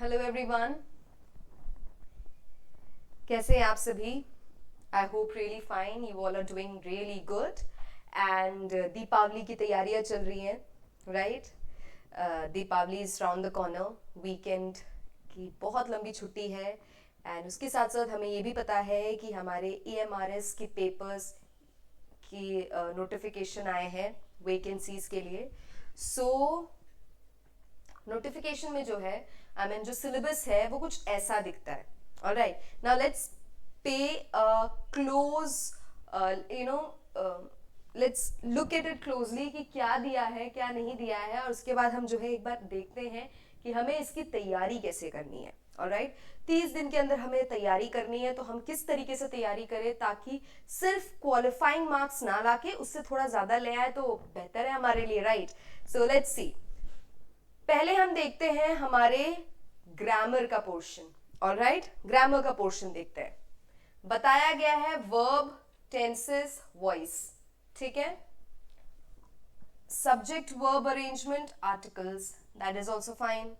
Hello everyone, कैसे हैं आप सभी? I hope really fine, you all are doing really good. And Deepavali की तैयारियां चल रही हैं, right? Deepavali is round the corner, weekend की बहुत लंबी छुट्टी है। एंड उसके साथ साथ हमें ये भी पता है कि हमारे EMRS की पेपर्स की नोटिफिकेशन आए हैं वैकेंसीज के लिए। सो नोटिफिकेशन में जो है जो सिलेबस है वो कुछ ऐसा दिखता है। ऑलराइट, नाउ लेट्स पे close you know let's look at it closely कि क्या दिया है क्या नहीं दिया है, और उसके बाद हम जो है एक बार देखते हैं कि हमें इसकी तैयारी कैसे करनी है। ऑलराइट, 30 दिन के अंदर हमें तैयारी करनी है, तो हम किस तरीके से तैयारी करें ताकि सिर्फ क्वालिफाइंग मार्क्स ना लाके उससे थोड़ा ज्यादा ले आए तो बेहतर है हमारे लिए, राइट? सो लेट्स सी, पहले हम देखते हैं हमारे ग्रामर का पोर्शन। ऑलराइट, ग्रामर का पोर्शन देखते हैं। बताया गया है वर्ब, टेंसेस, वॉइस, ठीक है? Subject verb arrangement, articles, that is also fine.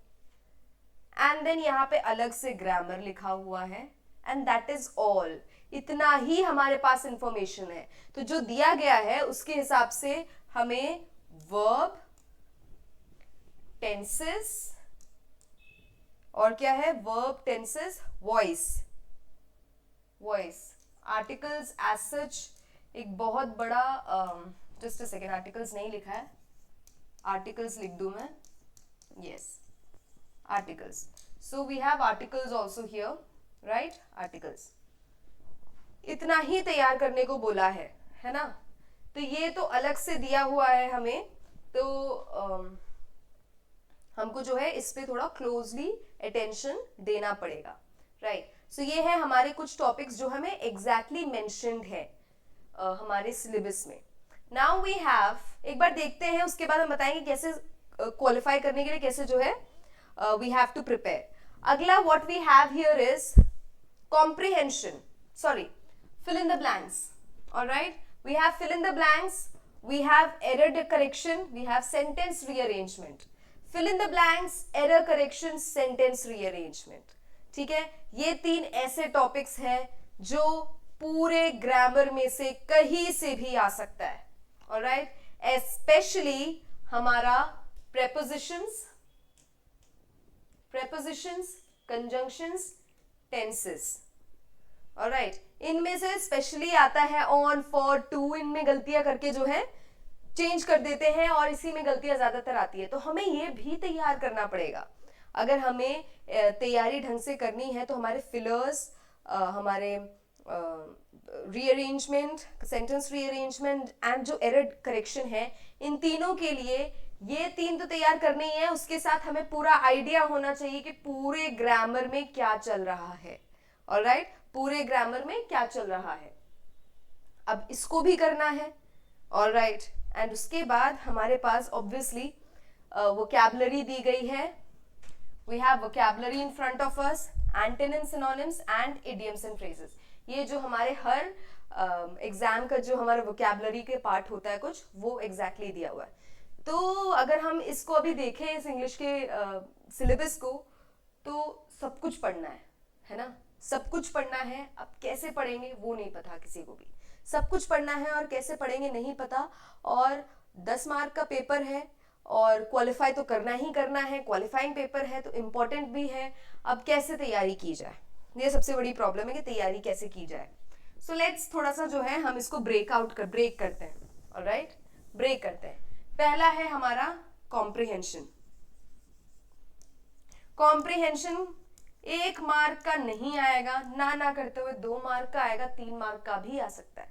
And then यहां पे अलग से ग्रामर लिखा हुआ है, एंड दैट इज ऑल। इतना ही हमारे पास इंफॉर्मेशन है। तो जो दिया गया है उसके हिसाब से हमें वर्ब, टेंसेस और क्या है, verb, tenses, voice, articles as such एक बहुत बड़ा, जस्ट अ सेकेंड, आर्टिकल्स नहीं लिखा है, आर्टिकल्स लिख दूं मैं, yes, articles. So we have articles also here, right? Articles इतना ही तैयार करने को बोला है ना? तो ये तो अलग से दिया हुआ है हमें, तो हमको जो है इस पे थोड़ा क्लोजली अटेंशन देना पड़ेगा, राइट? सो ये है हमारे कुछ टॉपिक्स जो हमें एग्जैक्टली मेंशन्ड है हमारे सिलेबस में। नाउ वी हैव, एक बार देखते हैं, उसके बाद हम बताएंगे कैसे क्वालिफाई करने के लिए कैसे जो है वी हैव टू प्रिपेयर। अगला what we have here is comprehension, sorry, fill in the blanks. All right, we have fill in the blanks, we have error correction, we have sentence rearrangement. Fill in the blanks, error correction, sentence rearrangement. ठीक है, ये तीन ऐसे topics हैं जो पूरे grammar में से कहीं से भी आ सकता है। ऑलराइट, एस्पेशली हमारा prepositions, conjunctions, टेंसेस। ऑलराइट, इनमें से स्पेशली आता है ऑन, फॉर, टू, इनमें गलतियां करके जो है चेंज कर देते हैं और इसी में गलतियां ज्यादातर आती है। तो हमें ये भी तैयार करना पड़ेगा। अगर हमें तैयारी ढंग से करनी है तो हमारे फिलर्स, हमारे रीअरेंजमेंट, सेंटेंस रीअरेंजमेंट एंड जो एरर करेक्शन है, इन तीनों के लिए ये तीन तो तैयार करने ही है। उसके साथ हमें पूरा आइडिया होना चाहिए कि पूरे ग्रामर में क्या चल रहा है। ऑलराइट, पूरे ग्रामर में क्या चल रहा है, अब इसको भी करना है। ऑलराइट, एंड उसके बाद हमारे पास ऑब्वियसली वोकैबुलरी दी गई है। We have vocabulary in front of us, antonyms, synonyms and idioms and phrases. ये जो हमारे हर एग्जाम का जो हमारा वोकैबुलरी के पार्ट होता है कुछ, वो एग्जैक्टली दिया हुआ है। तो अगर हम इसको अभी देखें इस इंग्लिश के सिलेबस को, तो सब कुछ पढ़ना है ना? सब कुछ पढ़ना है। अब कैसे पढ़ेंगे वो नहीं पता किसी को भी। सब कुछ पढ़ना है और कैसे पढ़ेंगे नहीं पता, और 10 मार्क का पेपर है और क्वालिफाई तो करना ही करना है, क्वालिफाइंग पेपर है तो इम्पोर्टेंट भी है। अब कैसे तैयारी की जाए, ये सबसे बड़ी प्रॉब्लम है कि तैयारी कैसे की जाए। सो लेट्स थोड़ा सा जो है हम इसको ब्रेक करते हैं। ऑलराइट, ब्रेक करते हैं। पहला है हमारा कॉम्प्रिहेंशन। कॉम्प्रिहेंशन 1 मार्क का नहीं आएगा, ना करते हुए 2 मार्क का आएगा, 3 मार्क का भी आ सकता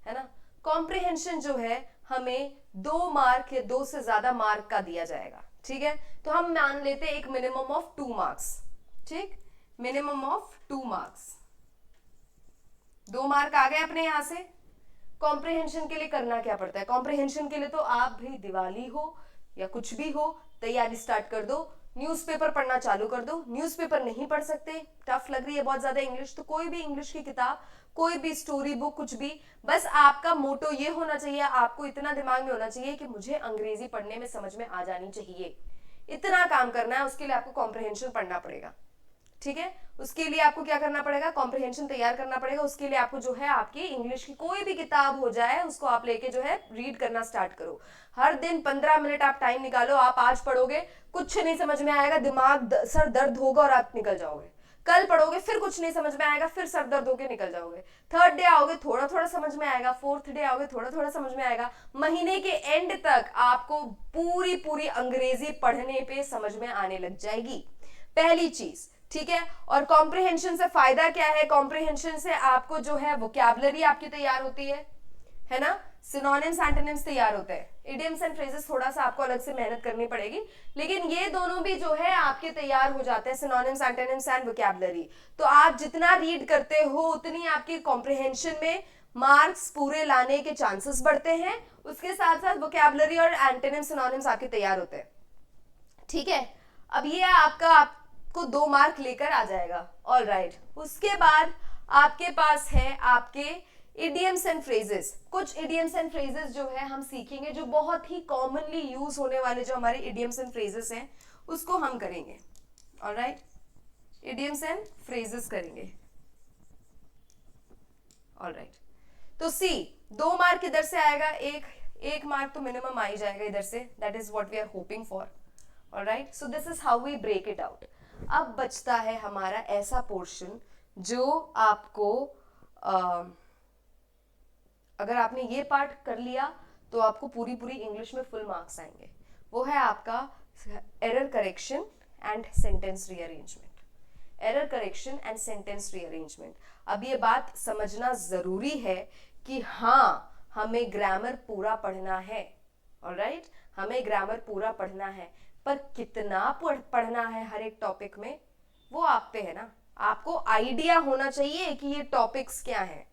है ना? कॉम्प्रिहेंशन जो है हमें 2 मार्क या 2 से ज्यादा मार्क का दिया जाएगा। ठीक है, तो हम मान लेते हैं एक मिनिमम ऑफ 2 मार्क्स। ठीक, मिनिमम ऑफ 2 मार्क्स, 2 मार्क आ गए अपने यहां से। कॉम्प्रिहेंशन के लिए करना क्या पड़ता है? कॉम्प्रिहेंशन के लिए तो आप भी दिवाली हो या कुछ भी हो, तैयारी स्टार्ट कर दो, न्यूज़पेपर पढ़ना चालू कर दो। न्यूज़पेपर नहीं पढ़ सकते, टफ लग रही है बहुत ज्यादा इंग्लिश, तो कोई भी इंग्लिश की किताब, कोई भी स्टोरी बुक, कुछ भी, बस आपका मोटो ये होना चाहिए, आपको इतना दिमाग में होना चाहिए कि मुझे अंग्रेजी पढ़ने में समझ में आ जानी चाहिए। इतना काम करना है, उसके लिए आपको कॉम्प्रिहेंशन पढ़ना पड़ेगा, ठीक है। उसके लिए आपको क्या करना पड़ेगा, कॉम्प्रिहेंशन तैयार करना पड़ेगा। उसके लिए आपको जो है आपकी इंग्लिश की कोई भी किताब हो जाए उसको आप लेके जो है रीड करना स्टार्ट करो। हर दिन 15 मिनट आप टाइम निकालो। आप आज पढ़ोगे, कुछ नहीं समझ में आएगा, दिमाग सर दर्द होगा और आप निकल जाओगे। कल पढ़ोगे, फिर कुछ नहीं समझ में आएगा, फिर सर दर्द होके निकल जाओगे। थर्ड डे आओगे, थोड़ा थोड़ा समझ में आएगा। फोर्थ डे आओगे, थोड़ा थोड़ा समझ में आएगा। महीने के एंड तक आपको पूरी पूरी अंग्रेजी पढ़ने पे समझ में आने लग जाएगी, पहली चीज, ठीक है। और कॉम्प्रिहेंशन से फायदा क्या है, कॉम्प्रिहेंशन से आपको जो है वोकैबुलरी आपकी तैयार होती है ना, सिनोनिम्स एंटोनिम्स तैयार होते हैं। इडियम्स एंड फ्रेजेस थोड़ा सा आपको अलग से मेहनत करनी पड़ेगी, लेकिन ये दोनों भी जो है आपके तैयार हो जाते हैं, सिनोनिम्स एंटोनिम्स एंड वोकैबुलरी। तो आप जितना रीड करते हो उतनी आपकी कॉम्प्रिहेंशन में मार्क्स पूरे लाने के चांसेस बढ़ते हैं। उसके साथ साथ वोकैबुलरी और एंटोनिम्स सिनोनिम्स आपके तैयार होते हैं, ठीक है। अब ये आपको 2 मार्क लेकर आ जाएगा, ऑल राइट। उसके बाद आपके पास है आपके इडियम्स एंड फ्रेजेस। कुछ इडियम्स एंड फ्रेजेस जो है हम सीखेंगे, जो बहुत ही कॉमनली यूज होने वाले जो हमारे इडियम्स एंड फ्रेजेस हैं उसको हम करेंगे, all right. Idioms and phrases करेंगे, ऑल राइट। तो सी 2 मार्क इधर से आएगा, एक मार्क तो मिनिमम आ ही जाएगा इधर से, that is what we are hoping for, alright. So this is how we break it out. अब बचता है हमारा ऐसा पोर्शन जो आपको अगर आपने ये पार्ट कर लिया तो आपको पूरी पूरी इंग्लिश में फुल मार्क्स आएंगे। वो है आपका error correction and sentence rearrangement. Error correction and sentence rearrangement. अब ये बात समझना जरूरी है कि हाँ, हमें ग्रामर पूरा पढ़ना है, ऑलराइट, हमें ग्रामर पूरा पढ़ना है, पर कितना पढ़ना है हर एक टॉपिक में वो आप पे है ना। आपको आइडिया होना चाहिए कि ये टॉपिक्स क्या हैं,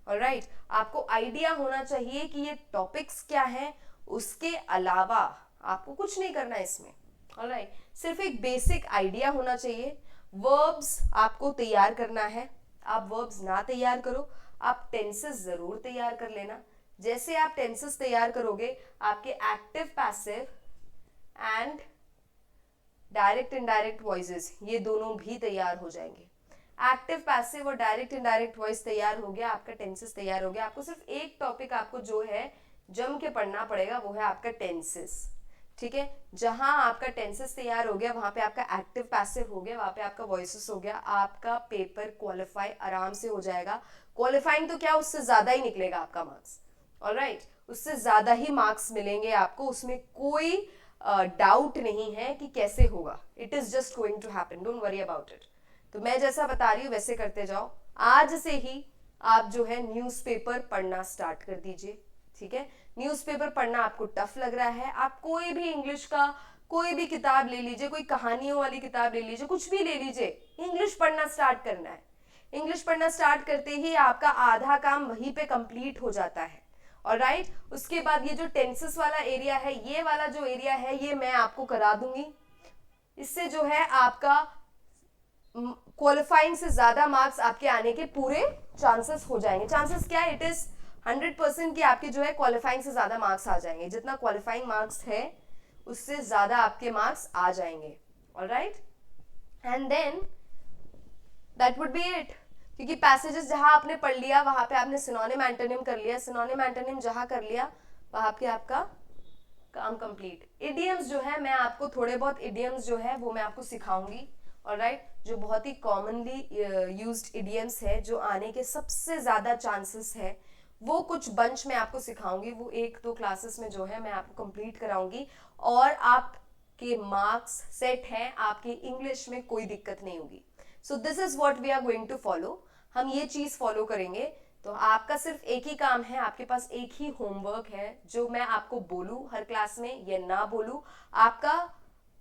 ऑलराइट। आपको आइडिया होना चाहिए कि ये टॉपिक्स क्या हैं, उसके अलावा आपको कुछ नहीं करना है इसमें, ऑलराइट। सिर्फ एक बेसिक आइडिया होना चाहिए। वर्ब्स आपको तैयार करना है। आप वर्ब्स ना तैयार करो, आप टेंसेस जरूर तैयार कर लेना। जैसे आप टेंसेस तैयार करोगे, आपके active passive and direct indirect voices ये दोनों भी तैयार हो जाएंगे। एक्टिव पैसिव और डायरेक्ट इनडायरेक्ट वॉइस तैयार हो गया, आपका टेंसेस तैयार हो गया। आपको सिर्फ एक टॉपिक आपको जो है जम के पढ़ना पड़ेगा, वो है आपका टेंसेस, ठीक है। जहां आपका टेंसेस तैयार हो गया, वहां पे आपका एक्टिव पैसिव हो गया, वहां पे आपका वॉइसेस हो गया, आपका पेपर क्वालिफाई आराम से हो जाएगा। क्वालिफाइंग तो क्या, उससे ज्यादा ही निकलेगा आपका मार्क्स, ऑलराइट, उससे ज्यादा ही मार्क्स मिलेंगे आपको, उसमें कोई डाउट नहीं है कि कैसे होगा। It is just going to happen, don't worry about it. तो मैं जैसा बता रही हूँ वैसे करते जाओ। आज से ही आप जो है न्यूज़पेपर पढ़ना स्टार्ट कर दीजिए, ठीक है। न्यूज़पेपर पढ़ना आपको टफ लग रहा है, आप कोई भी इंग्लिश का कोई भी किताब ले लीजिए, कोई कहानियों वाली किताब ले लीजिए, कुछ भी ले लीजिए, इंग्लिश पढ़ना स्टार्ट करना है। इंग्लिश पढ़ना स्टार्ट करते ही आपका आधा काम वहीं पे कंप्लीट हो जाता है, ऑलराइट। उसके बाद ये जो टेंसेस वाला एरिया है, ये वाला जो एरिया है, ये मैं आपको करा दूंगी। इससे जो है आपका क्वालिफाइंग से ज्यादा मार्क्स आपके आने के पूरे चांसेस हो जाएंगे। चांसेस क्या है, इट इज 100% कि आपके जो है क्वालिफाइंग से ज्यादा मार्क्स आ जाएंगे। जितना क्वालिफाइंग मार्क्स है उससे ज्यादा आपके मार्क्स आ जाएंगे, alright. And then that would be it. क्योंकि पैसेजेस जहां आपने पढ़ लिया वहां पे आपने सिनोनिम एंटोनिम कर लिया, सिनोनिम एंटोनिम जहां कर लिया वहां पे आपका काम कंप्लीट। इडियम्स जो है मैं आपको थोड़े बहुत इडियम्स जो है वो मैं आपको सिखाऊंगी, ऑलराइट, जो बहुत ही कॉमनली यूज्ड इडियम्स है, जो आने के सबसे ज्यादा चांसेस है, वो कुछ बंच में आपको सिखाऊंगी। वो 1-2 क्लासेस में जो है मैं आपको कंप्लीट कराऊंगी और आपके मार्क्स सेट हैं, आपके इंग्लिश में कोई दिक्कत नहीं होगी। So this is what we are going to follow. हम ये चीज फॉलो करेंगे। तो आपका सिर्फ एक ही काम है, आपके पास एक ही होमवर्क है, जो मैं आपको बोलूं हर क्लास में या ना बोलूं, आपका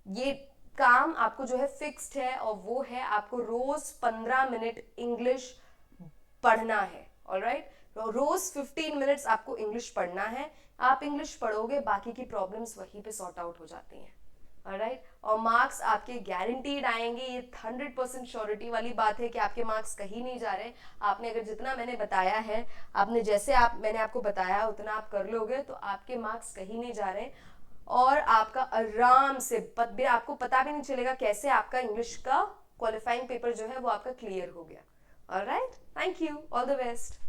ये काम आपको जो है फिक्स्ड है, और वो है आपको रोज 15 मिनट इंग्लिश पढ़ना है, ऑलराइट। रोज 15 मिनट्स आपको इंग्लिश पढ़ना है। आप इंग्लिश पढ़ोगे, बाकी की प्रॉब्लम्स वहीं पे सॉर्ट आउट हो जाती हैं, ऑलराइट। और मार्क्स आपके गारंटीड आएंगे। ये 100% श्योरिटी वाली बात है कि आपके मार्क्स कहीं नहीं जा रहे। आपने अगर जितना मैंने बताया है, आपने जैसे मैंने आपको बताया उतना आप कर लोगे तो आपके मार्क्स कहीं नहीं जा रहे। और आपका आराम से आपको पता भी नहीं चलेगा कैसे आपका इंग्लिश का क्वालिफाइंग पेपर जो है वो आपका क्लियर हो गया। Alright, thank you, all the best.